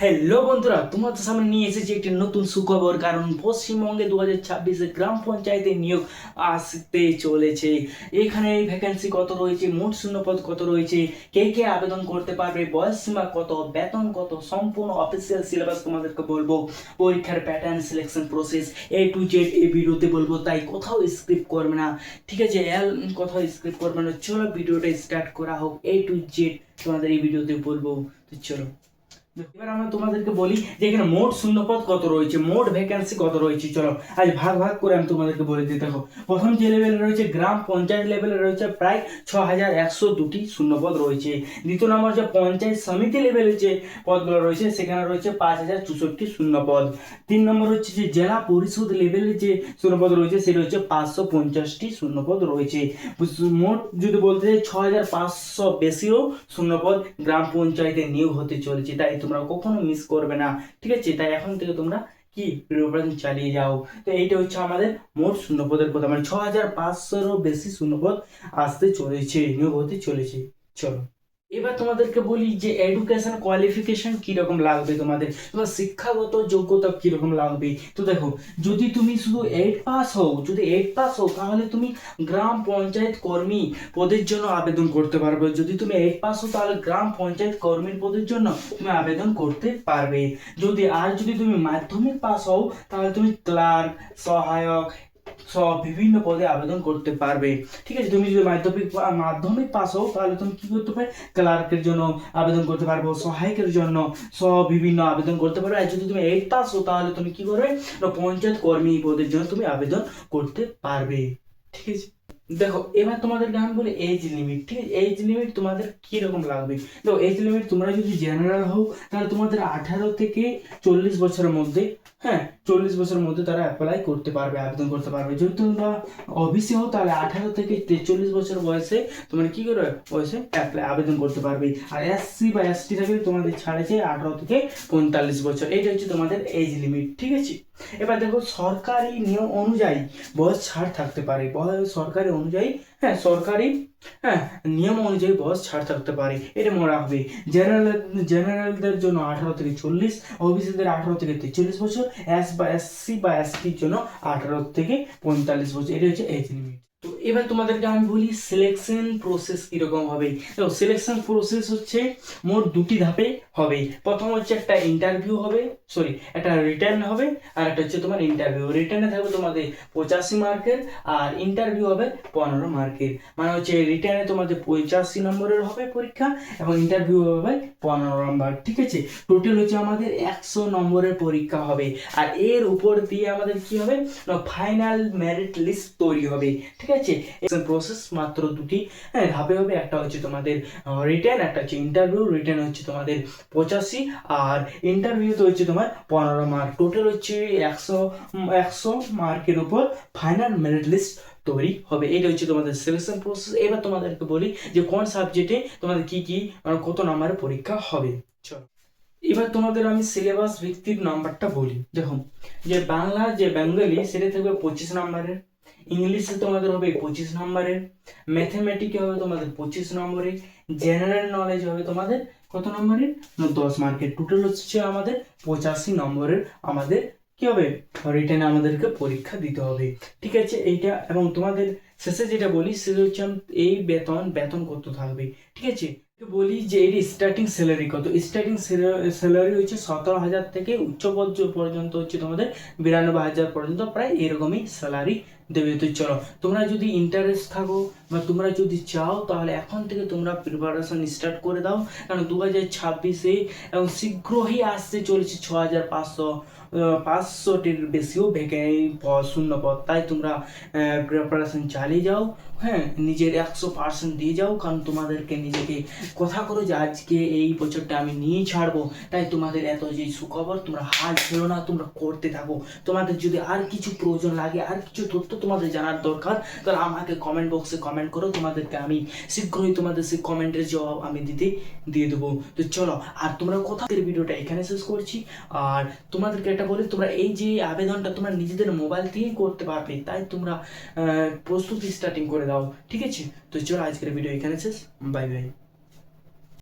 Hello বন্ধুরা, তোমাদের সামনে নিয়ে এসেছি একটি নতুন সুখবর। কারণ পশ্চিমবঙ্গে 2026-এ গ্রাম পঞ্চায়েতের নিয়োগ আসতে চলেছে। এখানে ভ্যাকেন্সি কত রয়েছে, মোট শূন্যপদ কত রয়েছে, কে কে আবেদন করতে পারবে, বয়স সীমা কত, বেতন কত, সম্পূর্ণ অফিসিয়াল সিলেবাস তোমাদেরকে বলবো। পরীক্ষার pattern, selection process A to Z এই ভিডিওতে বলবো, তাই কোথাও স্ক্রিপ্ট করবে না। ঠিক আছে, কোথাও স্ক্রিপ্ট করবে না। চলো ভিডিওটা স্টার্ট করা হোক। A to Z তোমাদের এই ভিডিওতে বলবো, তো চলো। এবার আমরা তোমাদেরকে বলি যে এখানে মোট শূন্যপদ কত রয়েছে, মোট ভ্যাকেন্সি কত রয়েছে। চলো আজ ভাগ ভাগ করে আমি তোমাদেরকে বলে দিতে থাকো। প্রথম যে লেভেলে রয়েছে গ্রাম পঞ্চায়েত লেভেলে রয়েছে প্রায় 6102টি শূন্যপদ রয়েছে। দ্বিতীয় নম্বর যে পঞ্চায়েত সমিতি লেভেলে যে পদগুলো রয়েছে সেখানে রয়েছে 5064টি শূন্যপদ। 3 নম্বর হচ্ছে যে জেলা পরিষদ লেভেলে যে শূন্যপদ রয়েছে সেটা হচ্ছে 550টি শূন্যপদ রয়েছে। মোট যদি বলতে চাই 6500 বেশিও শূন্যপদ গ্রাম পঞ্চায়েতে নিয়োগ হতে চলেছে, তাই তোমরা কখনো মিস করবে না। ঠিক আছে, তাই এখন থেকে তোমরা কি প্রিপারেশন চালিয়ে যাও। তো এইটা হচ্ছে আমাদের মোট শূন্যপদের কথা, মানে 6500-এরও বেশি শূন্যপদ আসতে চলেছে, নিয়োগ হতে চলেছে। চলো এবার তোমাদেরকে বলি যে এডুকেশন কোয়ালিফিকেশন কিরকম লাগবে, তোমার শিক্ষাগত যোগ্যতা কিরকম লাগবে। তো দেখো, যদি তুমি শুধু 8 পাস হও, তাহলে তুমি গ্রাম পঞ্চায়েত কর্মী পদের জন্য আবেদন করতে পারবে। যদি তুমি 8 পাস হও তাহলে গ্রাম পঞ্চায়েত কর্মীর পদের জন্য তুমি আবেদন করতে পারবে। যদি তুমি মাধ্যমিক পাস হও তাহলে তুমি ক্লার্ক, সহায়ক সব বিভিন্ন পদে আবেদন করতে পারবে। ঠিক আছে, তুমি যদি মাধ্যমিক পাস হও তাহলে তুমি কি করতে পারবে, ক্লার্কের জন্য আবেদন করতে পারবে, সহায়কের জন্য সব বিভিন্ন আবেদন করতে পারবে। আর যদি তুমি 8 পাস হও তাহলে তুমি কি করবে, পঞ্চায়েত কর্মী পদের জন্য তুমি আবেদন করতে পারবে। ঠিক আছে, দেখো এবার তোমাদেরকে আমি বলি এজ লিমিট। ঠিক আছে, এজ লিমিট তোমাদের কি রকম লাগবে। দেখো এজ লিমিট, তোমরা যদি জেনারেল হও তাহলে তোমাদের 18 থেকে 40 বছরের মধ্যে, 40 বছরের মধ্যে তারা অ্যাপ্লাই করতে পারবে, আবেদন করতে পারবে। যদি তোমরা ওবিসি হও তাহলে 18 থেকে 43 বছর বয়সে তোমরা কি করবে, আবেদন করতে পারবে। আর এসসি বা এসটি থাকলে তোমাদের ছাড়েছে 18 থেকে 45 বছর। এটা হচ্ছে তোমাদের এজ লিমিট। ঠিক আছে, এবার দেখো সরকারি নিয়ম অনুযায়ী বয়স ছাড় থাকতে পারে, সরকারি অনুযায়ী, সরকারি নিয়ম অনুযায়ী বয়স ছাড় থাকতে পারে, এটা মনে রাখবে। জেনারেলদের জন্য 18 থেকে 40, ওবিসিদের 18 থেকে 43 বছর, এসসি বা এসটির জন্য 18 থেকে 45 বছর। এটা হচ্ছে এজ লিমিট। তো এবার তোমাদেরকে আমি বলি সিলেকশন প্রসেস কিরকম হবে। দেখো সিলেকশন প্রসেস হচ্ছে মোট 2টি ধাপে হবে। প্রথম হচ্ছে একটা ইন্টারভিউ হবে, একটা রিটার্ন হবে, আর একটা হচ্ছে তোমার ইন্টারভিউ। রিটার্নে থাকবে তোমাদের 85 মার্কের, আর ইন্টারভিউ হবে 15 মার্কের। মানে হচ্ছে রিটার্নে তোমাদের 85 নম্বরের হবে পরীক্ষা এবং ইন্টারভিউ হবে 15 নম্বর। ঠিক আছে, টোটাল হচ্ছে আমাদের 100 নম্বরের পরীক্ষা হবে। আর এর উপর দিয়ে আমাদের কি হবে, ফাইনাল মেরিট লিস্ট তৈরি হবে। ঠিক আছে, প্রসেস মাত্র 2টি ধাপে হবে। একটা হচ্ছে তোমাদের রিটার্ন, একটা হচ্ছে ইন্টারভিউ। রিটার্ন হচ্ছে তোমাদের 85 আর ইন্টারভিউতে হচ্ছে তোমার 15 মার্ক। টোটাল হচ্ছে 100 মার্কের উপর ফাইনাল মেরিট লিস্ট তৈরি হবে। এটা হচ্ছে তোমাদের সিলেকশন প্রসেস। এবার তোমাদেরকে বলি যে কোন সাবজেক্টে তোমাদের কি কত নাম্বারের পরীক্ষা হবে। চলো এবার তোমাদের আমি সিলেবাস ভিত্তিক নাম্বারটা বলি। দেখো, যে বাংলা যে বেঙ্গলি সেটা থাকবে 25 নম্বরের, ইংলিশে তোমাদের হবে 25 নম্বরের, ম্যাথমেটিকে হবে তোমাদের 25 নম্বরের, জেনারেল নলেজ হবে তোমাদের কত নম্বরের, 10 মার্কের। টোটাল হচ্ছে আমাদের 85 নম্বরের আমাদের কি হবে, রিটেনে আমাদেরকে পরীক্ষা দিতে হবে। ঠিক আছে, এইটা। এবং তোমাদের শেষে যেটা বলি সেটা হচ্ছে এই বেতন কত থাকবে। ঠিক আছে, বলি যে এর স্টার্টিং স্যালারি কত। স্টার্টিং স্যালারি হচ্ছে 17,000 থেকে উচ্চ পর্যন্ত হচ্ছে তোমাদের 92,000 পর্যন্ত, প্রায় এরকমই স্যালারি দেবে। তো চলো, তোমরা যদি ইন্টারেস্ট থাকো বা তোমরা যদি চাও তাহলে এখন থেকে তোমরা প্রিপারেশন স্টার্ট করে দাও। কারণ 2026-এ এবং শীঘ্রই আসতে চলেছে 6,500-500টির বেশিও শূন্য পদ। তাই তোমরা প্রিপারেশন চালিয়ে যাও, নিজের 100% দিয়ে যাও। কারণ তোমাদেরকে নিজেকে কথা করো যে আজকে এই বছরটা আমি নিয়ে ছাড়বো। তাই তোমাদের এত যে সুখবর, তোমরা হাল ছেড়ো না, তোমরা করতে থাকো। তোমাদের যদি আর কিছু প্রয়োজন লাগে, আর কিছু তথ্য তোমাদের জানার দরকার, তাহলে আমাকে কমেন্ট বক্সে কমেন্ট করো। তোমাদেরকে আমি শীঘ্রই তোমাদের সেই কমেন্টের জবাব আমি দিয়ে দেবো। তো চলো, আর তোমরা ভিডিওটা এখানে শেষ করছি। আর তোমাদেরকে একটা বলি, তোমরা এই যে আবেদনটা তোমরা নিজেদের মোবাইল থেকেই করতে পারবে, তাই তোমরা প্রস্তুতি স্টার্টিং করে দাও। ঠিক আছে, তো চলো আজকের ভিডিও এখানে শেষ। Bye bye.